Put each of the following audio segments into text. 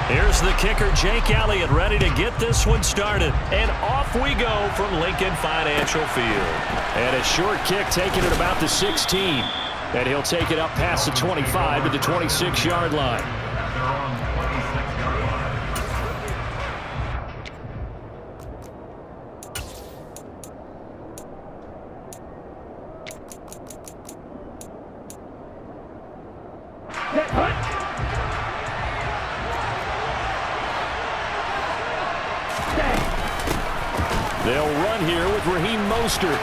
Here's the kicker, Jake Elliott, ready to get this one started. And off we go from Lincoln Financial Field. And a short kick taken at about the 16. And he'll take it up past the 25 to the 26-yard line. They'll run here with Raheem Mostert.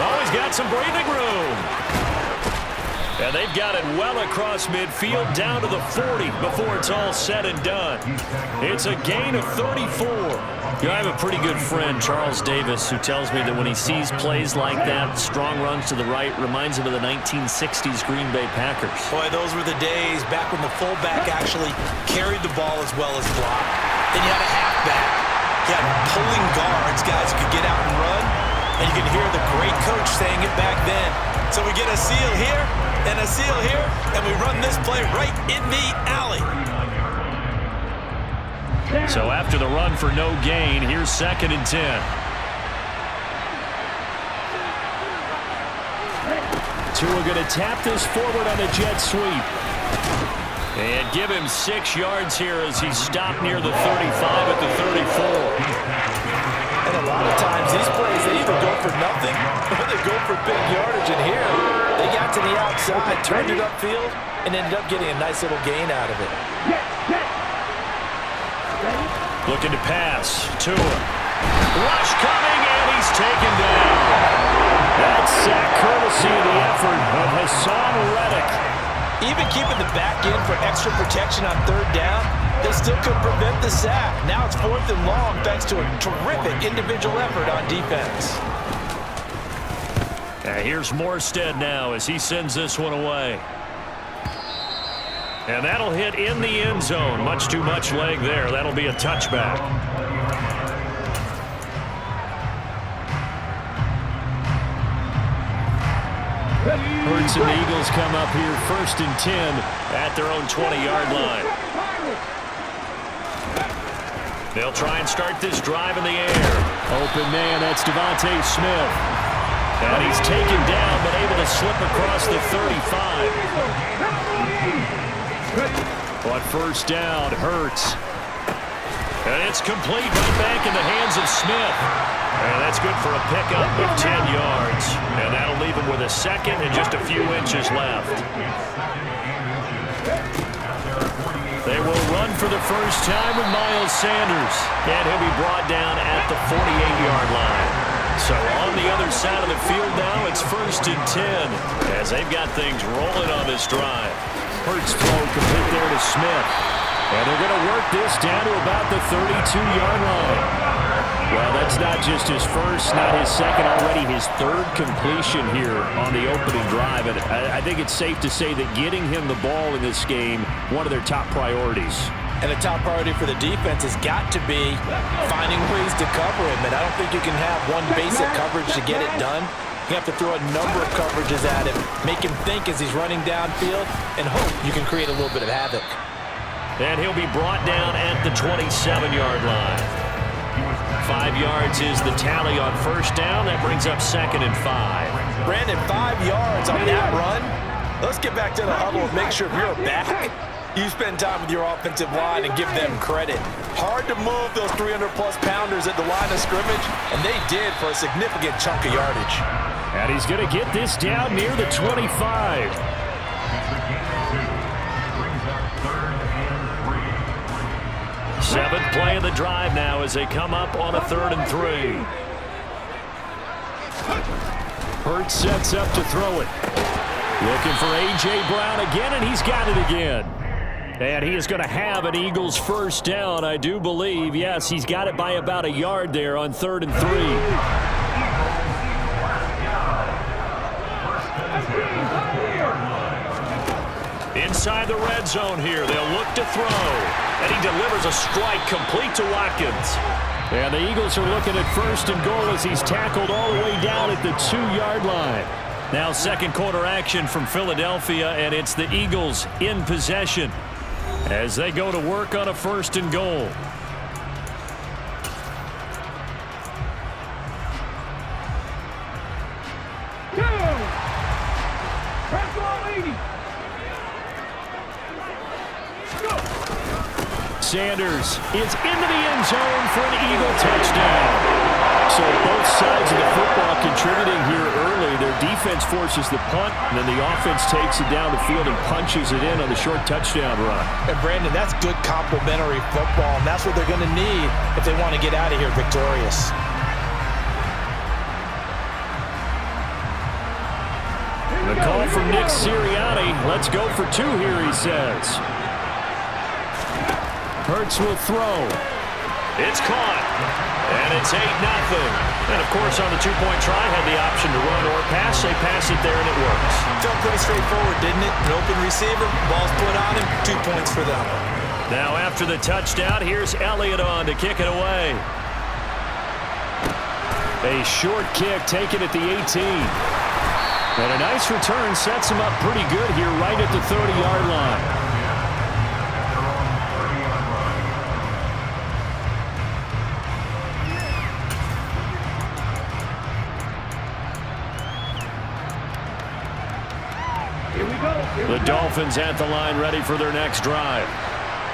Oh, he's got some breathing room. And they've got it well across midfield down to the 40 before it's all said and done. It's a gain of 34. I have a pretty good friend, Charles Davis, who tells me that when he sees plays like that, strong runs to the right, reminds him of the 1960s Green Bay Packers. Boy, those were the days back when the fullback actually carried the ball as well as blocked. Then you had a halfback. You had pulling guards, guys who could get out and run, and you can hear the great coach saying it back then. So we get a seal here and a seal here, and we run this play right in the alley. So after the run for no gain, here's 2nd and 10. Tua going to tap this forward on a jet sweep. And give him 6 yards here as he's stopped near the 35 at the 34. And a lot of times these plays, they either go for nothing or they go for big yardage. And here, they got to the outside, turned it upfield, and ended up getting a nice little gain out of it. Looking to pass. Tua. Rush coming, and he's taken down. That's sack courtesy of the effort of Hassan Reddick. Even keeping the back end for extra protection on 3rd down, they still couldn't prevent the sack. Now it's 4th and long thanks to a terrific individual effort on defense. Here's Morstead now as he sends this one away. And that'll hit in the end zone. Much too much leg there. That'll be a touchback. Hurts and the Eagles come up here 1st and 10 at their own 20-yard line. They'll try and start this drive in the air. Open man, that's Devontae Smith. And he's taken down but able to slip across the 35. But 1st down, Hurts. And it's complete right back in the hands of Smith. And that's good for a pickup of 10 yards. And that'll leave him with a 2nd and just a few inches left. They will run for the first time with Miles Sanders. And he'll be brought down at the 48-yard line. So on the other side of the field now, it's 1st and 10 as they've got things rolling on this drive. Hurts throw complete there to Smith. And they're going to work this down to about the 32-yard line. Well, that's not just his first, not his second, already his 3rd completion here on the opening drive. And I think it's safe to say that getting him the ball in this game, one of their top priorities. And the top priority for the defense has got to be finding ways to cover him. And I don't think you can have one basic coverage to get it done. You have to throw a number of coverages at him, make him think as he's running downfield, and hope you can create a little bit of havoc. And he'll be brought down at the 27-yard line. 5 yards is the tally on 1st down. That brings up 2nd and 5. Brandon, 5 yards on that run. Let's get back to the huddle and make sure if you're back, you spend time with your offensive line and give them credit. Hard to move those 300-plus pounders at the line of scrimmage, and they did for a significant chunk of yardage. And he's going to get this down near the 25. Seventh play of the drive now as they come up on a 3rd and 3. Hurts sets up to throw it. Looking for A.J. Brown again, and he's got it again. And he is going to have an Eagles 1st down, I do believe. Yes, he's got it by about a yard there on 3rd and 3. Inside the red zone here, they'll look to throw. And he delivers a strike complete to Watkins. And the Eagles are looking at 1st and goal as he's tackled all the way down at the 2-yard line. Now 2nd quarter action from Philadelphia, and it's the Eagles in possession. as they go to work on a 1st and goal. Sanders is into the end zone for an Eagle touchdown. So both sides of the football contributing here early. Their defense forces the punt, and then the offense takes it down the field and punches it in on the short touchdown run. And Brandon, that's good complementary football, and that's what they're going to need if they want to get out of here victorious. The call from Nick Sirianni. Let's go for 2 here, he says. Hurts will throw. It's caught. And it's 8-0. And, of course, on the 2-point try, had the option to run or pass. They pass it there, and it works. Felt pretty straightforward, didn't it? An open receiver, ball's put on him, 2 points for them. Now, after the touchdown, here's Elliott on to kick it away. A short kick taken at the 18. And a nice return sets him up pretty good here right at the 30-yard line. The Dolphins at the line ready for their next drive.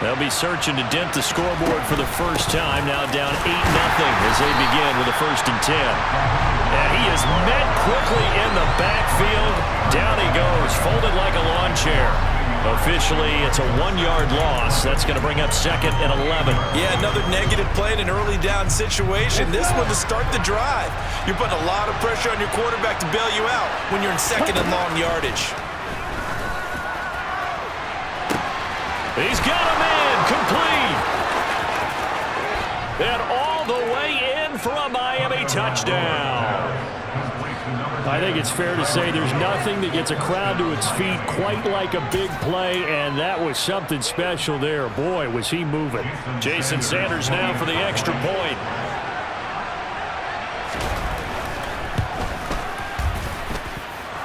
They'll be searching to dent the scoreboard for the first time. Now down 8-0 as they begin with a 1st and 10. And he is met quickly in the backfield. Down he goes, folded like a lawn chair. Officially, it's a 1-yard loss. That's going to bring up 2nd and 11. Yeah, another negative play in an early down situation. This one to start the drive. You're putting a lot of pressure on your quarterback to bail you out when you're in 2nd and long yardage. He's got him in, complete. And all the way in for a Miami touchdown. I think it's fair to say there's nothing that gets a crowd to its feet quite like a big play, and that was something special there. Boy, was he moving. Jason Sanders now for the extra point.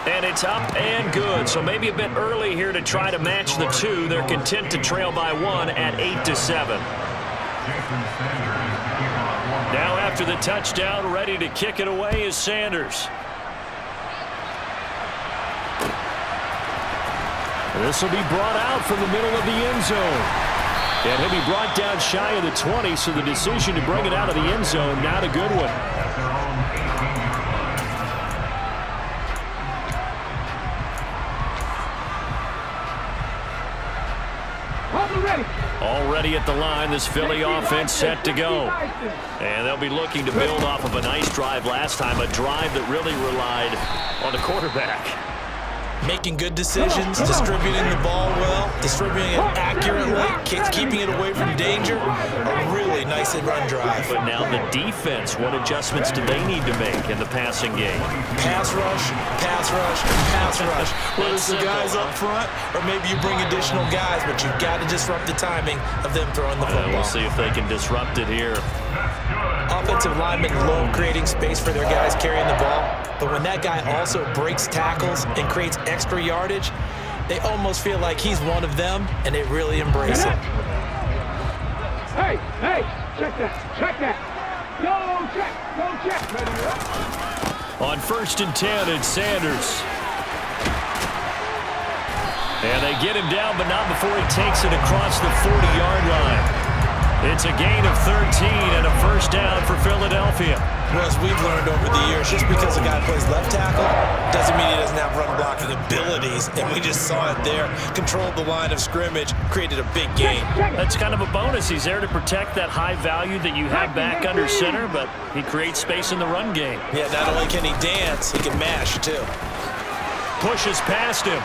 And it's up and good. So maybe a bit early here to try to match the 2. They're content to trail by 1 at 8-7. Now after the touchdown, ready to kick it away is Sanders. This will be brought out from the middle of the end zone. And he'll be brought down shy of the 20, so the decision to bring it out of the end zone, not a good one. Already at the line, this Philly offense set to go. And they'll be looking to build off of a nice drive last time, a drive that really relied on the quarterback. Making good decisions, distributing the ball well, distributing it accurately, keeping it away from danger. A really nice run drive. But now the defense, what adjustments do they need to make in the passing game? Pass rush, pass rush, pass rush. Whether it's the guys up front or maybe you bring additional guys, but you've got to disrupt the timing of them throwing the football. We'll see if they can disrupt it here. Offensive linemen love creating space for their guys carrying the ball, but when that guy also breaks tackles and creates extra yardage, they almost feel like he's one of them, and they really embrace it. Hey, check that. Go check. On 1st and 10, it's Sanders. And they get him down, but not before he takes it across the 40-yard line. It's a gain of 13 and a 1st down for Philadelphia. Well, as we've learned over the years, just because a guy plays left tackle doesn't mean he doesn't have run blocking abilities. And we just saw it there. Controlled the line of scrimmage, created a big gain. That's kind of a bonus. He's there to protect that high value that you have back under center, but he creates space in the run game. Yeah, not only can he dance, he can mash, too. Pushes past him.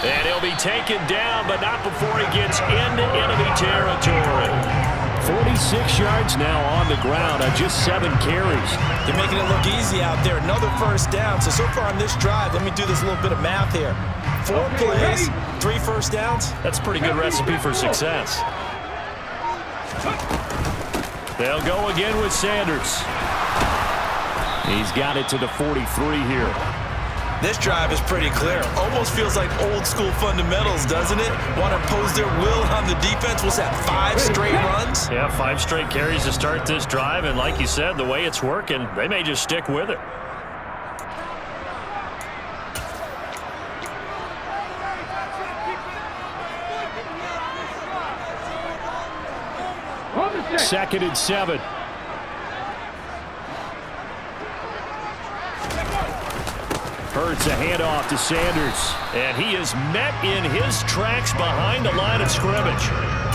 And he'll be taken down, but not before he gets into enemy territory. 46 yards now on the ground on just 7 carries. They're making it look easy out there. Another 1st down. So far on this drive, let me do this little bit of math here. 4 plays, 3 1st downs. That's a pretty good recipe for success. They'll go again with Sanders. He's got it to the 43 here. This drive is pretty clear. Almost feels like old school fundamentals, doesn't it? Want to impose their will on the defense. What's that, 5 straight runs? Yeah, 5 straight carries to start this drive. And like you said, the way it's working, they may just stick with it. Second and 7. Hurts a handoff to Sanders. And he is met in his tracks behind the line of scrimmage.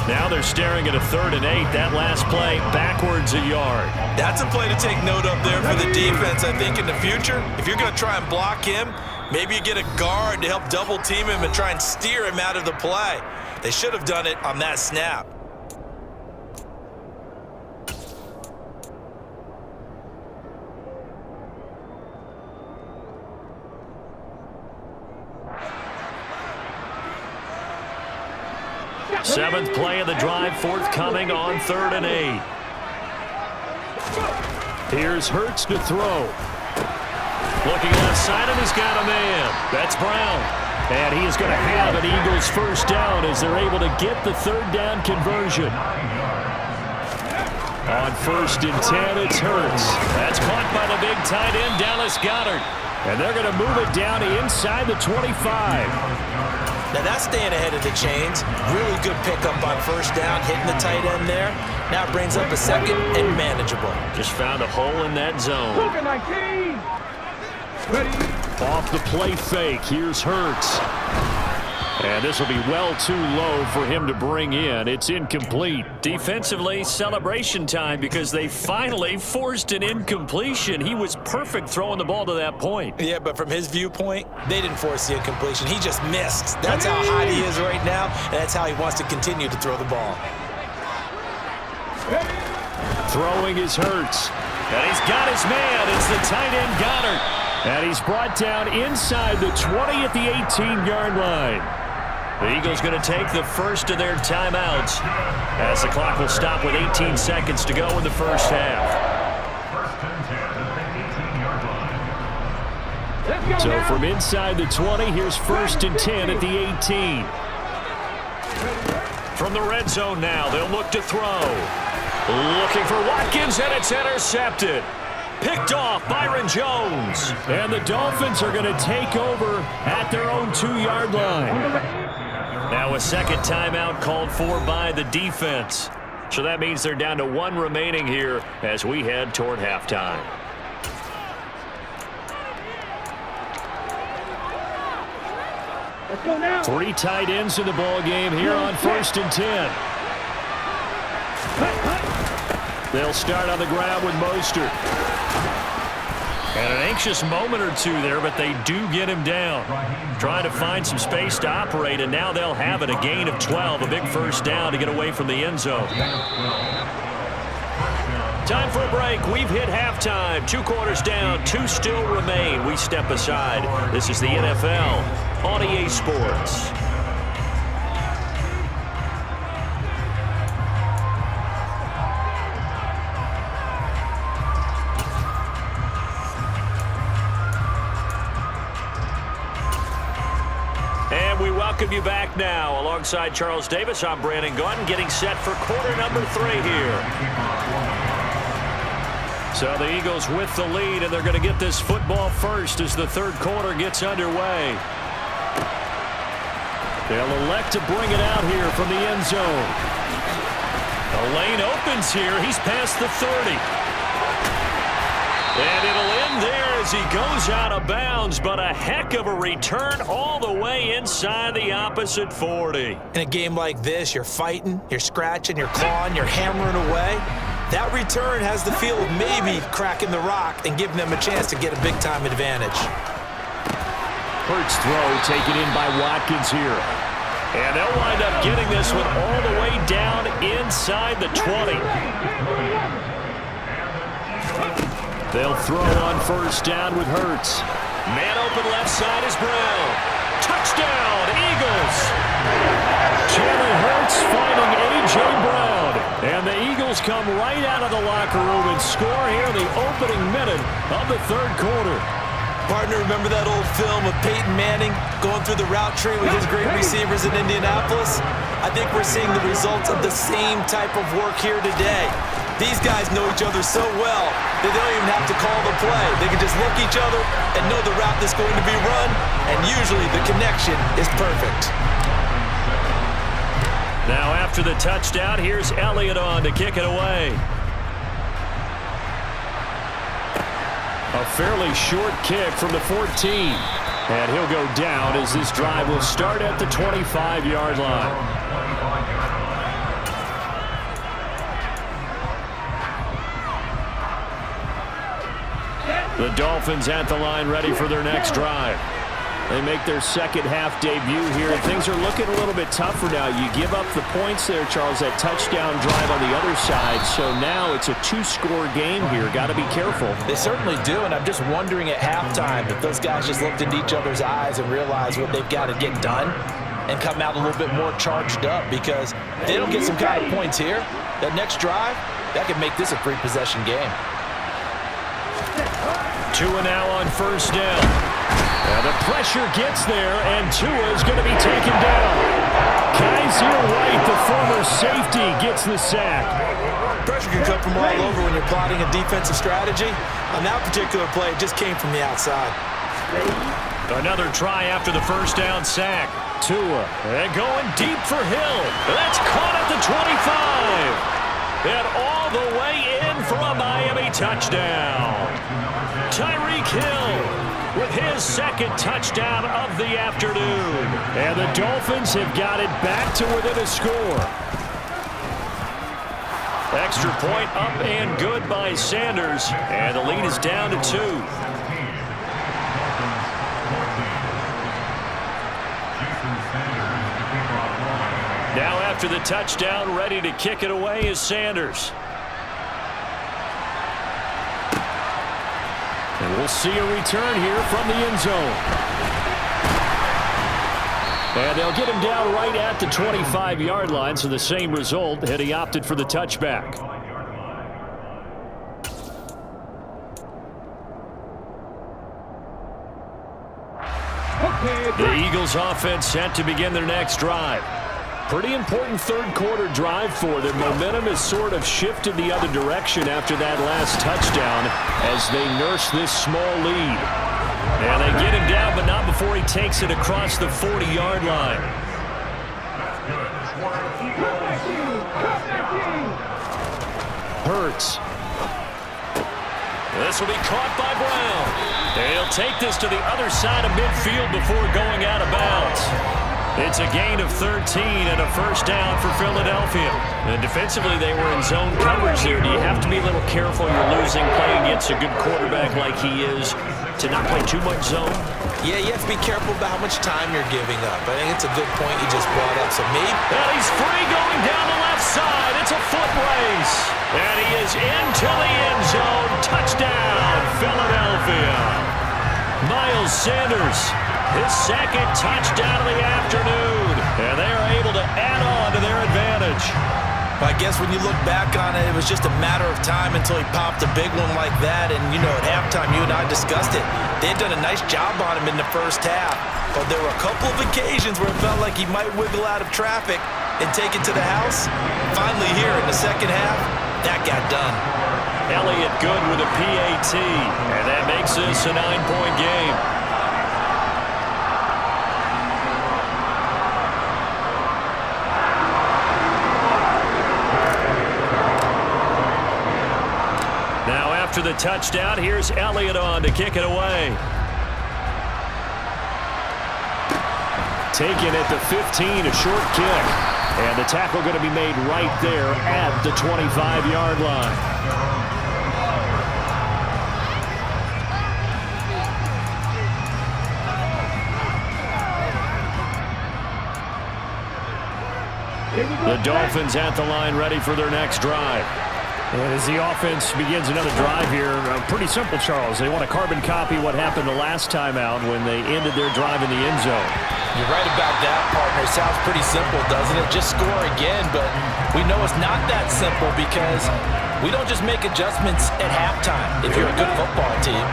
Now they're staring at a 3rd and 8. That last play backwards a yard. That's a play to take note of there for the defense, I think, in the future. If you're going to try and block him, maybe you get a guard to help double team him and try and steer him out of the play. They should have done it on that snap. Seventh play of the drive, forthcoming on 3rd and 8. Here's Hurts to throw. Looking left side, and he's got a man. That's Brown. And he is going to have an Eagles first down as they're able to get the 3rd down conversion. On 1st and 10, it's Hurts. That's caught by the big tight end, Dallas Goedert. And they're going to move it down inside the 25. Now that's staying ahead of the chains. Really good pickup on 1st down, hitting the tight end there. Now it brings up a 2nd and manageable. Just found a hole in that zone. Off the play fake, here's Hurts. And this will be well too low for him to bring in. It's incomplete. Defensively, celebration time because they finally forced an incompletion. He was perfect throwing the ball to that point. Yeah, but from his viewpoint, they didn't force the incompletion. He just missed. That's how hot he is right now, and that's how he wants to continue to throw the ball. Throwing is Hurts. And he's got his man. It's the tight end Goedert. And he's brought down inside the 20 at the 18-yard line. The Eagles going to take the first of their timeouts as the clock will stop with 18 seconds to go in the first half. So from inside the 20, here's 1st and 10 at the 18. From the red zone now, they'll look to throw. Looking for Watkins, and it's intercepted. Picked off Byron Jones. And the Dolphins are going to take over at their own 2-yard line. Now a 2nd timeout called for by the defense. So that means they're down to 1 remaining here as we head toward halftime. Let's go now. 3 tight ends in the ball game here on 1st and 10. They'll start on the ground with Mostert. And an anxious moment or two there, but they do get him down. Trying to find some space to operate, and now they'll have it. A gain of 12, a big first down to get away from the end zone. Time for a break. We've hit halftime. 2 quarters down, 2 still remain. We step aside. This is the NFL on EA Sports. Welcome you back now. Alongside Charles Davis, I'm Brandon Gaudin, getting set for quarter number 3 here. So the Eagles with the lead, and they're going to get this football first as the 3rd quarter gets underway. They'll elect to bring it out here from the end zone. The lane opens here. He's past the 30. And it'll end there as he goes out of bounds, but a heck of a return all the way inside the opposite 40. In a game like this, you're fighting, you're scratching, you're clawing, you're hammering away. That return has the feel of maybe cracking the rock and giving them a chance to get a big-time advantage. Hurts throw taken in by Watkins here. And they'll wind up getting this one all the way down inside the 20. They'll throw on 1st down with Hurts. Man open left side is Brown. Touchdown, Eagles! Jalen Hurts finding A.J. Brown. And the Eagles come right out of the locker room and score here in the opening minute of the 3rd quarter. Partner, remember that old film of Peyton Manning going through the route tree with his great receivers in Indianapolis? I think we're seeing the results of the same type of work here today. These guys know each other so well that they don't even have to call the play. They can just look each other and know the route that's going to be run, and usually the connection is perfect. Now after the touchdown, here's Elliott on to kick it away. A fairly short kick from the 14. And he'll go down as this drive will start at the 25-yard line. The Dolphins at the line ready for their next drive. They make their second half debut here. Things are looking a little bit tougher now. You give up the points there, Charles, that touchdown drive on the other side. So now it's a two-score game here. Got to be careful. They certainly do, and I'm just wondering at halftime if those guys just looked into each other's eyes and realized what they've got to get done and come out a little bit more charged up, because if they don't get some kind of points here, that next drive, that could make this a free-possession game. Tua now on first down. Now the pressure gets there, and Tua is going to be taken down. Kaiser White, the former safety, gets the sack. Pressure can come from all over when you're plotting a defensive strategy. On that particular play, it just came from the outside. Another try after the first down sack. Tua, and going deep for Hill. That's caught at the 25. And all the way in for a Miami touchdown. Tyreek Hill with his second touchdown of the afternoon. And the Dolphins have got it back to within a score. Extra point up and good by Sanders. And the lead is down to 2. Now after the touchdown, ready to kick it away is Sanders. And we'll see a return here from the end zone. And they'll get him down right at the 25-yard line, so the same result had he opted for the touchback. The Eagles offense set to begin their next drive. Pretty important third-quarter drive for them. Momentum has sort of shifted the other direction after that last touchdown as they nurse this small lead. And they get him down, but not before he takes it across the 40-yard line. Hurts. This will be caught by Brown. He'll take this to the other side of midfield before going out of bounds. It's a gain of 13 and a first down for Philadelphia. And defensively, they were in zone coverage there. Do you have to be a little careful? You're losing, playing against a good quarterback like he is, to not play too much zone? Yeah, you have to be careful about how much time you're giving up. I think it's a good point you just brought up. So maybe... And he's free going down the left side. It's a foot race. And he is into the end zone. Touchdown, Philadelphia. Miles Sanders, his second touchdown of the afternoon. And they are able to add on to their advantage. I guess when you look back on it, it was just a matter of time until he popped a big one like that. And, you know, at halftime, you and I discussed it. They had done a nice job on him in the first half. But there were a couple of occasions where it felt like he might wiggle out of traffic and take it to the house. Finally here in the second half, that got done. Elliott good with a PAT. And that makes this a 9-point game. After the touchdown, here's Elliott on to kick it away. Taken at the 15, a short kick. And the tackle going to be made right there at the 25-yard line. The Dolphins at the line ready for their next drive. And as the offense begins another drive here, pretty simple, Charles. They want to carbon copy what happened the last time out when they ended their drive in the end zone. You're right about that, partner. It sounds pretty simple, doesn't it? Just score again, but we know it's not that simple because we don't just make adjustments at halftime if you're a good football team.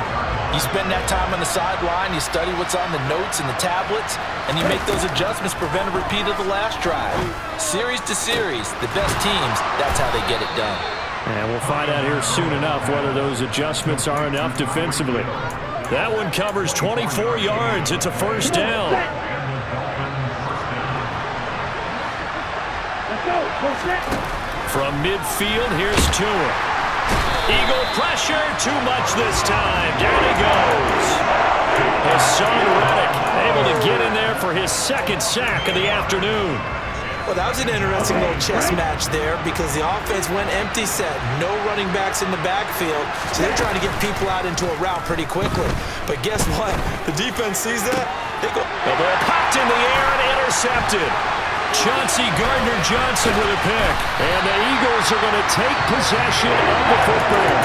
You spend that time on the sideline, you study what's on the notes and the tablets, and you make those adjustments to prevent a repeat of the last drive. Series to series, the best teams, that's how they get it done. And we'll find out here soon enough whether those adjustments are enough defensively. That one covers 24 yards. It's a first down. From midfield, here's Tua. Eagle pressure, too much this time. Down he goes. Hassan Reddick able to get in there for his second sack of the afternoon. Well, that was an interesting little chess match there because the offense went empty set. No running backs in the backfield, so they're trying to get people out into a route pretty quickly. But guess what? The defense sees that. They go. The ball popped in the air and intercepted. Chauncey Gardner-Johnson with a pick. And the Eagles are going to take possession of the football.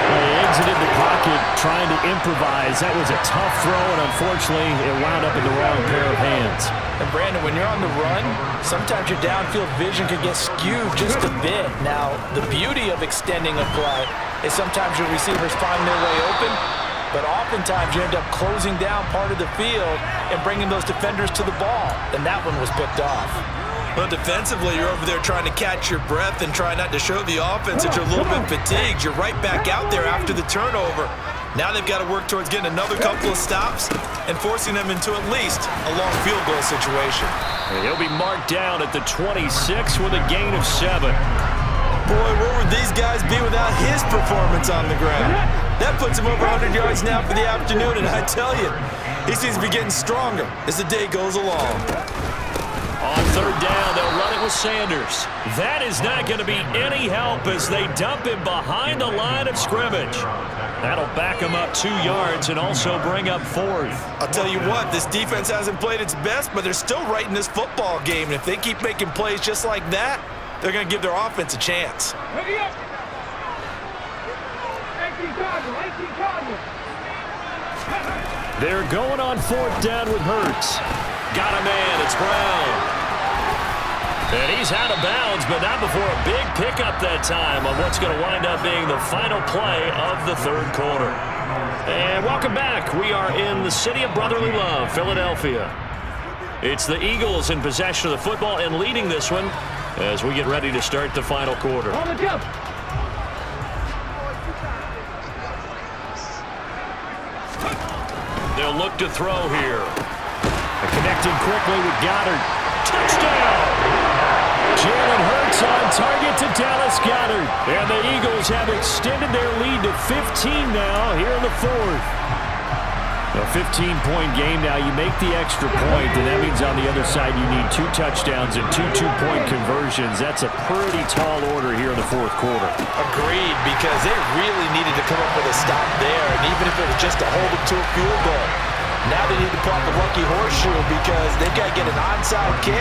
They exited the pocket trying to improvise. That was a tough throw, and unfortunately, it wound up in the wrong pair of hands. And Brandon, when you're on the run, sometimes your downfield vision can get skewed just a bit. Now, the beauty of extending a play is sometimes your receivers find their way open, but oftentimes you end up closing down part of the field and bringing those defenders to the ball, and that one was picked off. Well, defensively, you're over there trying to catch your breath and try not to show the offense that you're a little bit fatigued. You're right back out there after the turnover. Now they've got to work towards getting another couple of stops and forcing them into at least a long field goal situation. And he'll be marked down at the 26 with a gain of 7. Boy, where would these guys be without his performance on the ground? That puts him over 100 yards now for the afternoon, and I tell you, he seems to be getting stronger as the day goes along. On third down, they'll run it with Sanders. That is not going to be any help as they dump him behind the line of scrimmage. That'll back him up 2 yards and also bring up 4th. I'll tell you what, this defense hasn't played its best, but they're still right in this football game. And if they keep making plays just like that, they're going to give their offense a chance. They're going on 4th down with Hurts. Got a man, it's Brown. And he's out of bounds, but not before a big pickup that time on what's going to wind up being the final play of the third quarter. And welcome back. We are in the city of brotherly love, Philadelphia. It's the Eagles in possession of the football and leading this one as we get ready to start the final quarter. They'll look to throw here. Connecting quickly with Goddard. Touchdown! Jalen Hurts on target to Dallas Goedert. And the Eagles have extended their lead to 15 now here in the 4th. A 15-point game now. You make the extra point, and that means on the other side you need 2 touchdowns and 2 two-point conversions. That's a pretty tall order here in the 4th quarter. Agreed, because they really needed to come up with a stop there, and even if it was just to hold it to a field goal. Now they need to pull out the lucky horseshoe because they've got to get an onside kick.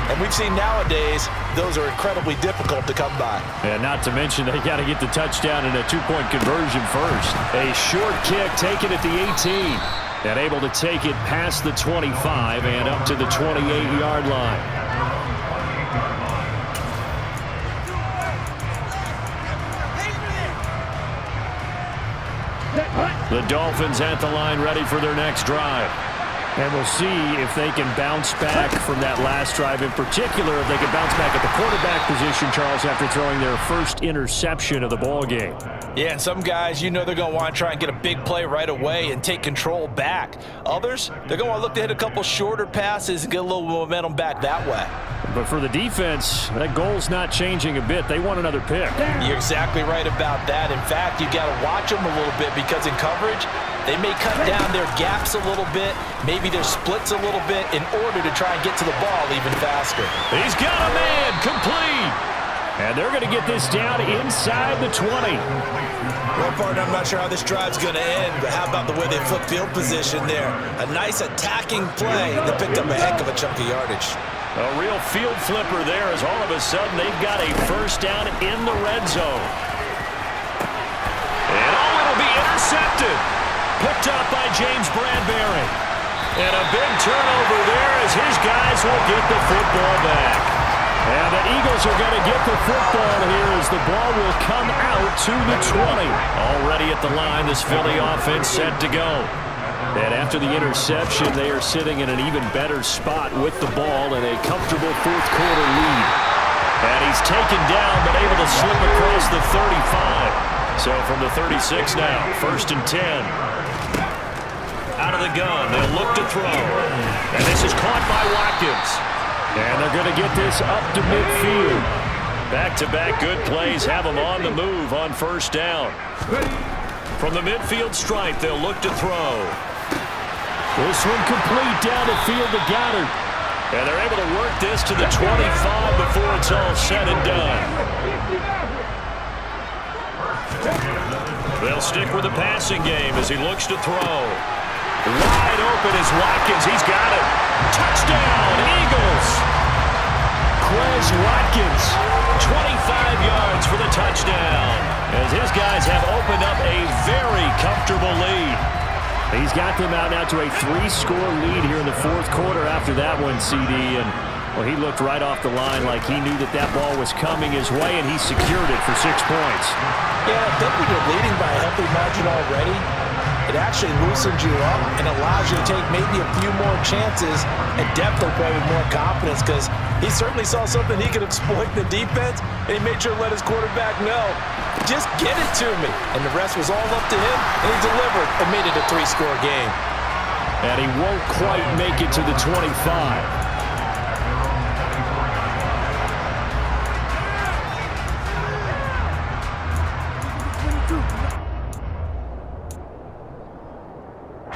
And we've seen nowadays, those are incredibly difficult to come by. And not to mention, they got to get the touchdown and a 2-point conversion first. A short kick taken at the 18. And able to take it past the 25 and up to the 28-yard line. The Dolphins at the line ready for their next drive. And we'll see if they can bounce back from that last drive. In particular, if they can bounce back at the quarterback position, Charles, after throwing their first interception of the ball game. Yeah, and some guys, you know they're going to want to try and get a big play right away and take control back. Others, they're going to want to look to hit a couple shorter passes and get a little momentum back that way. But for the defense, that goal's not changing a bit. They want another pick. You're exactly right about that. In fact, you got to watch them a little bit because in coverage, they may cut down their gaps a little bit, maybe their splits a little bit in order to try and get to the ball even faster. He's got a man, complete. And they're going to get this down inside the 20. Well, partner, I'm not sure how this drive's going to end, but how about the way they flip field position there? A nice attacking play that picked up a heck of a chunk of yardage. A real field flipper there as all of a sudden they've got a first down in the red zone. And it'll be intercepted. Picked up by James Bradbury. And a big turnover there as his guys will get the football back. And the Eagles Bengals are going to get the football here as the ball will come out to the 20. Already at the line, this Philly offense set to go. And after the interception, they are sitting in an even better spot with the ball and a comfortable fourth-quarter lead. And he's taken down, but able to slip across the 35. So from the 36 now, 1st and 10. Out of the gun, they'll look to throw. And this is caught by Watkins. And they're going to get this up to midfield. Back-to-back good plays have them on the move on 1st down. From the midfield stripe, they'll look to throw. This one complete down the field to Goddard. And they're able to work this to the 25 before it's all said and done. They'll stick with the passing game as he looks to throw. Wide open is Watkins. He's got it. Touchdown, Eagles. Quez Watkins, 25 yards for the touchdown, as his guys have opened up a very comfortable lead. He's got them out now to a 3-score lead here in the fourth quarter after that one, CD. And, well, he looked right off the line like he knew that that ball was coming his way, and he secured it for 6 points. Yeah, I think when you're leading by a healthy margin already, it actually loosens you up and allows you to take maybe a few more chances and definitely play with more confidence, because he certainly saw something he could exploit in the defense, and he made sure to let his quarterback know, just get it to me. And the rest was all up to him, and he delivered and made it a 3-score game. And he won't quite make it to the 25.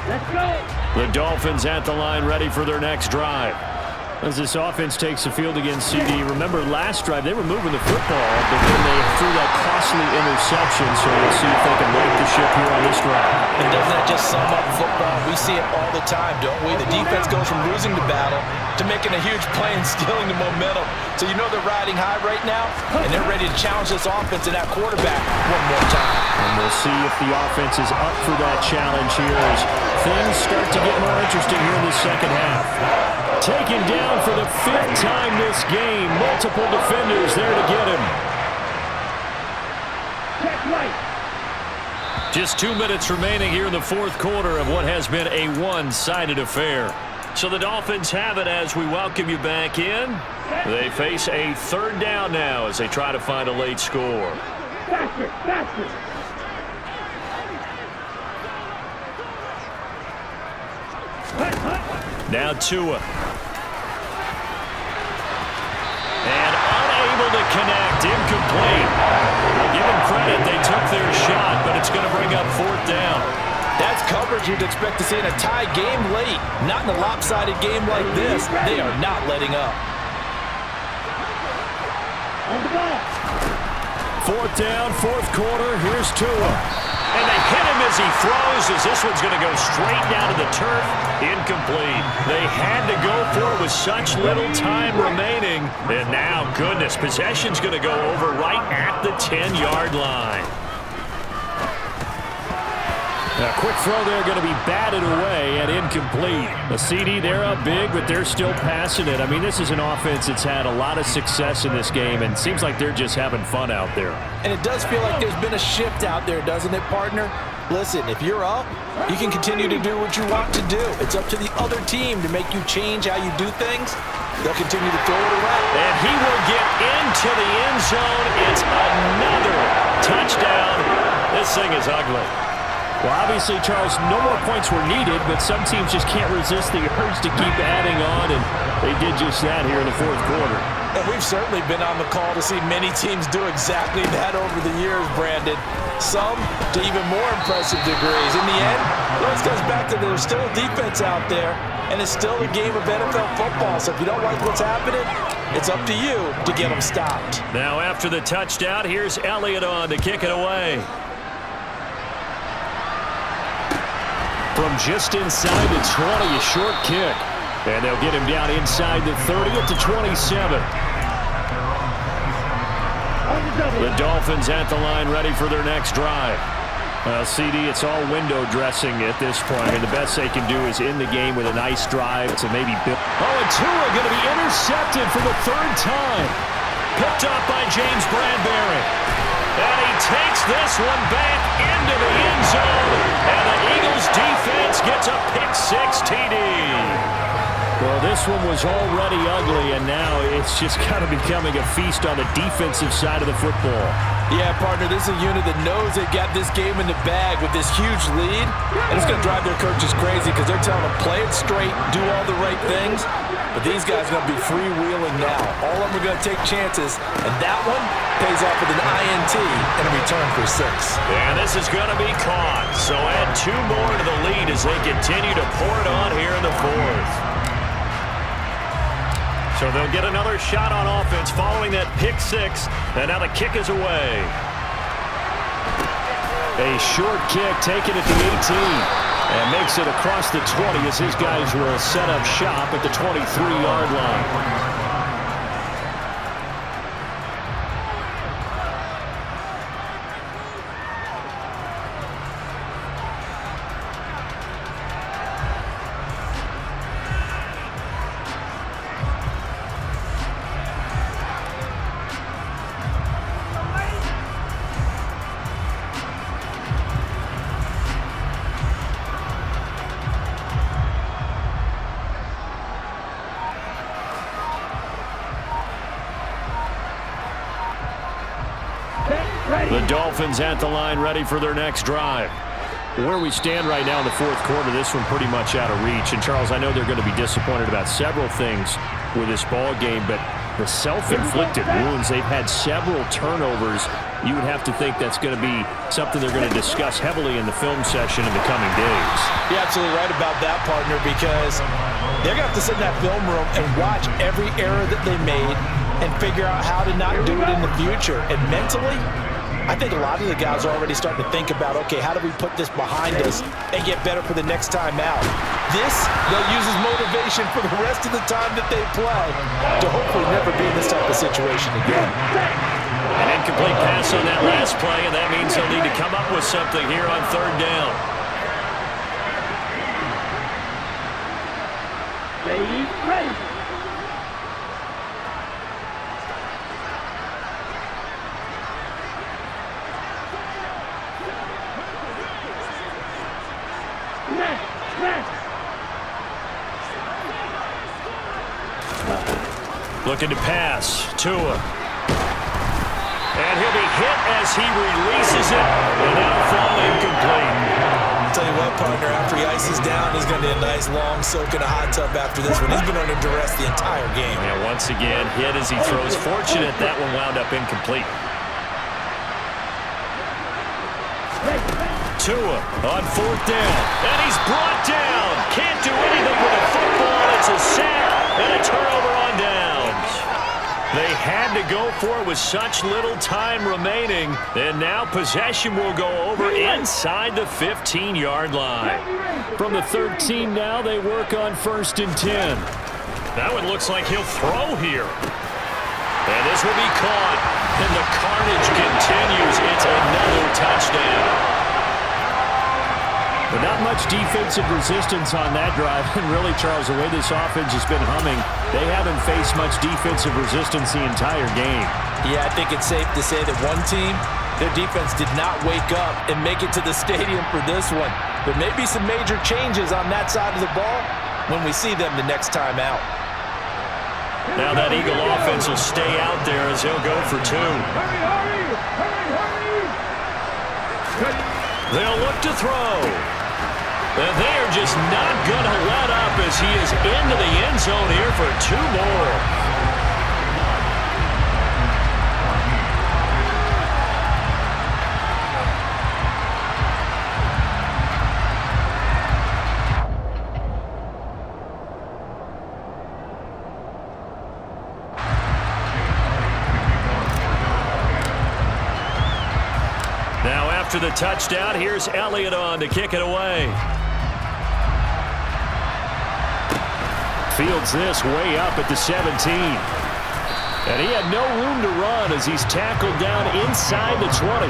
Let's go. The Dolphins at the line, ready for their next drive. As this offense takes the field against CD, remember last drive they were moving the football, but then they threw that costly interception, so we'll see if they can right the ship here on this drive. And doesn't that just sum up football? We see it all the time, don't we? The defense goes from losing the battle to making a huge play and stealing the momentum. So you know they're riding high right now, and they're ready to challenge this offense and that quarterback one more time. And we'll see if the offense is up for that challenge here as things start to get more interesting here in the second half. Taken down for the 5th time this game. Multiple defenders there to get him. Check right. Just 2 minutes remaining here in the fourth quarter of what has been a one-sided affair. So the Dolphins have it as we welcome you back in. They face a 3rd down now as they try to find a late score. Faster, faster. Now Tua. And unable to connect. Incomplete. We'll give them credit. They took their shot, but it's going to bring up 4th down. That's coverage you'd expect to see in a tie game late. Not in a lopsided game like this. They are not letting up. On the ball. 4th down, 4th quarter. Here's Tua. And they hit him as he throws, as this one's going to go straight down to the turf. Incomplete. They had to go for it with such little time remaining. And now, goodness, possession's going to go over right at the 10-yard line. A quick throw there going to be batted away and incomplete. The CD, they're up big, but they're still passing it. I mean, this is an offense that's had a lot of success in this game, and seems like they're just having fun out there. And it does feel like there's been a shift out there, doesn't it, partner? Listen, if you're up, you can continue to do what you want to do. It's up to the other team to make you change how you do things. They'll continue to throw it around. And he will get into the end zone. It's another touchdown. This thing is ugly. Well, obviously, Charles, no more points were needed, but some teams just can't resist the urge to keep adding on, and they did just that here in the fourth quarter. And we've certainly been on the call to see many teams do exactly that over the years, Brandon. Some to even more impressive degrees. In the end, this goes back to there's still a defense out there, and it's still a game of NFL football. So if you don't like what's happening, it's up to you to get them stopped. Now after the touchdown, here's Elliott on to kick it away. From just inside the 20, a short kick. And they'll get him down inside the 30 at the 27. The Dolphins at the line ready for their next drive. CD, it's all window dressing at this point. I mean, the best they can do is in the game with a nice drive to maybe build. Oh, and Tua going to be intercepted for the 3rd time. Picked up by James Bradbury. And he takes this one back into the end zone. And the Eagles defense gets a pick-six TD. Well, this one was already ugly, and now it's just kind of becoming a feast on the defensive side of the football. Yeah, partner, this is a unit that knows they've got this game in the bag with this huge lead, and it's going to drive their coaches crazy because they're telling them play it straight, do all the right things, but these guys are going to be freewheeling now. All of them are going to take chances, and that one pays off with an INT and a return for 6. And this is going to be caught, so add 2 more to the lead as they continue to pour it on here in the 4th. So they'll get another shot on offense following that pick-6, and now the kick is away. A short kick taken at the 18, and makes it across the 20 as his guys will set up shop at the 23-yard line. The Dolphins at the line, ready for their next drive. Where we stand right now in the 4th quarter, this one pretty much out of reach. And, Charles, I know they're going to be disappointed about several things with this ball game, but the self-inflicted wounds, they've had several turnovers. You would have to think that's going to be something they're going to discuss heavily in the film session in the coming days. You're absolutely right about that, partner, because they're going to have to sit in that film room and watch every error that they made and figure out how to not do it in the future. And mentally, I think a lot of the guys are already starting to think about, okay, how do we put this behind us and get better for the next time out? This, they'll use as motivation for the rest of the time that they play to hopefully never be in this type of situation again. An incomplete pass on that last play, and that means they'll need to come up with something here on 3rd down. Ready. Looking to pass. Tua. And he'll be hit as he releases it. And that'll fall incomplete. I'll tell you what, partner, after he ices down, he's going to need a nice long soak in a hot tub after this one. He's been under duress the entire game. And once again, hit as he throws. Fortunate that one wound up incomplete. Tua on 4th down. And he's brought down. Can't do anything with the football. It's a sack and a turnover on downs. They had to go for it with such little time remaining. And now possession will go over inside the 15-yard line. From the 13 now, they work on 1st and 10. That one looks like he'll throw here. And this will be caught. And the carnage continues. It's another touchdown. But not much defensive resistance on that drive. And really, Charles, the way this offense has been humming, they haven't faced much defensive resistance the entire game. Yeah, I think it's safe to say that one team, their defense did not wake up and make it to the stadium for this one. There may be some major changes on that side of the ball when we see them the next time out. Now that Eagle offense will stay out there as he'll go for 2. They'll look to throw. And they are just not going to let up as he is into the end zone here for 2 more. Now after the touchdown, here's Elliott on to kick it away. Fields this way up at the 17. And he had no room to run as he's tackled down inside the 20.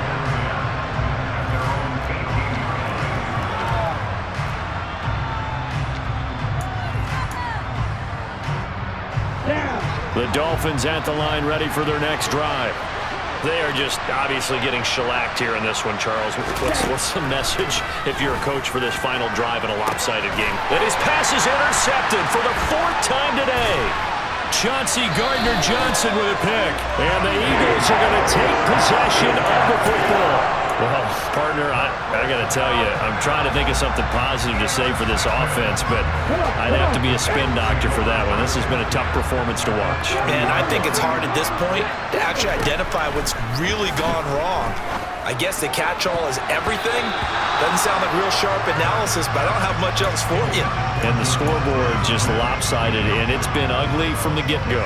Down. The Dolphins at the line, ready for their next drive. They are just obviously getting shellacked here in this one, Charles. What's the message if you're a coach for this final drive in a lopsided game? And his pass is intercepted for the 4th time today. Chauncey Gardner-Johnson with a pick. And the Eagles are going to take possession of the football. Well, partner, I got to tell you, I'm trying to think of something positive to say for this offense, but I'd have to be a spin doctor for that one. This has been a tough performance to watch. Man, I think it's hard at this point to actually identify what's really gone wrong. I guess the catch-all is everything. Doesn't sound like real sharp analysis, but I don't have much else for you. And the scoreboard just lopsided, and it's been ugly from the get-go.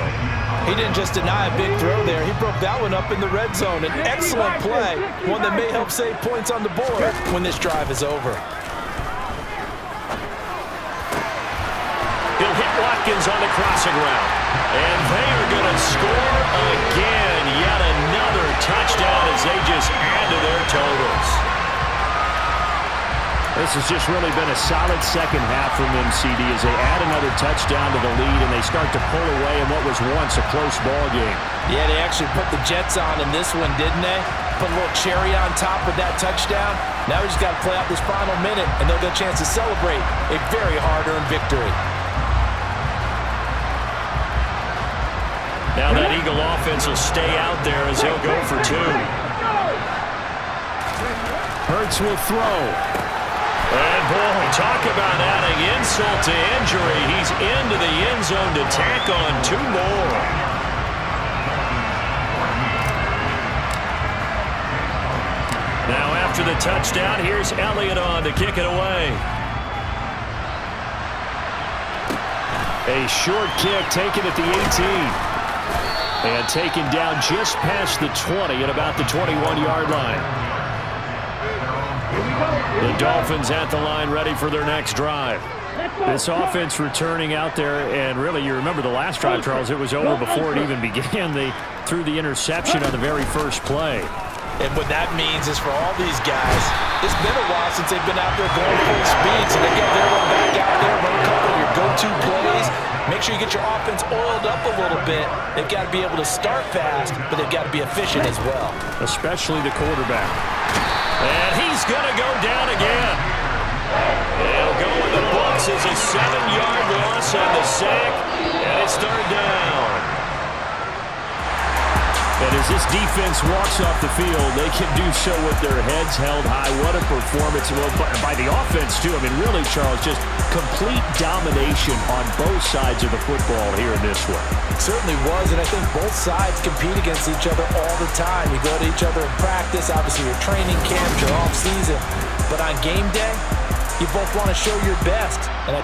He didn't just deny a big throw there. He broke that one up in the red zone. An excellent play, one that may help save points on the board when this drive is over. He'll hit Watkins on the crossing route. And they are going to score again. Yet another touchdown as they just add to their totals. This has just really been a solid second half from them, CD, as they add another touchdown to the lead and they start to pull away in what was once a close ball game. Yeah, they actually put the Jets on in this one, didn't they? Put a little cherry on top with that touchdown. Now we just got to play out this final minute, and they'll get a chance to celebrate a very hard-earned victory. Now that Eagle offense will stay out there as he'll go for 2. Hurts will throw. And boy, talk about adding insult to injury. He's into the end zone to tack on 2 more. Now after the touchdown, here's Elliott on to kick it away. A short kick taken at the 18. And taken down just past the 20 at about the 21-yard line. The Dolphins at the line, ready for their next drive. This offense returning out there, and really, you remember the last drive, Charles, it was over before it even began. They threw the interception on the very first play. And what that means is for all these guys, it's been a while since they've been out there going full speed, so they get their one back out there, run a couple of your go-to plays. Make sure you get your offense oiled up a little bit. They've got to be able to start fast, but they've got to be efficient as well. Especially the quarterback. And he's going to go down again. He'll go in the books as a 7-yard loss on the sack, and it's 3rd down. And as this defense walks off the field, they can do so with their heads held high. What a performance. Well, by the offense, too. I mean, really, Charles, just complete domination on both sides of the football here in this one. It certainly was, and I think both sides compete against each other all the time. You go to each other in practice, obviously your training camp, your off season. But on game day, you both want to show your best. And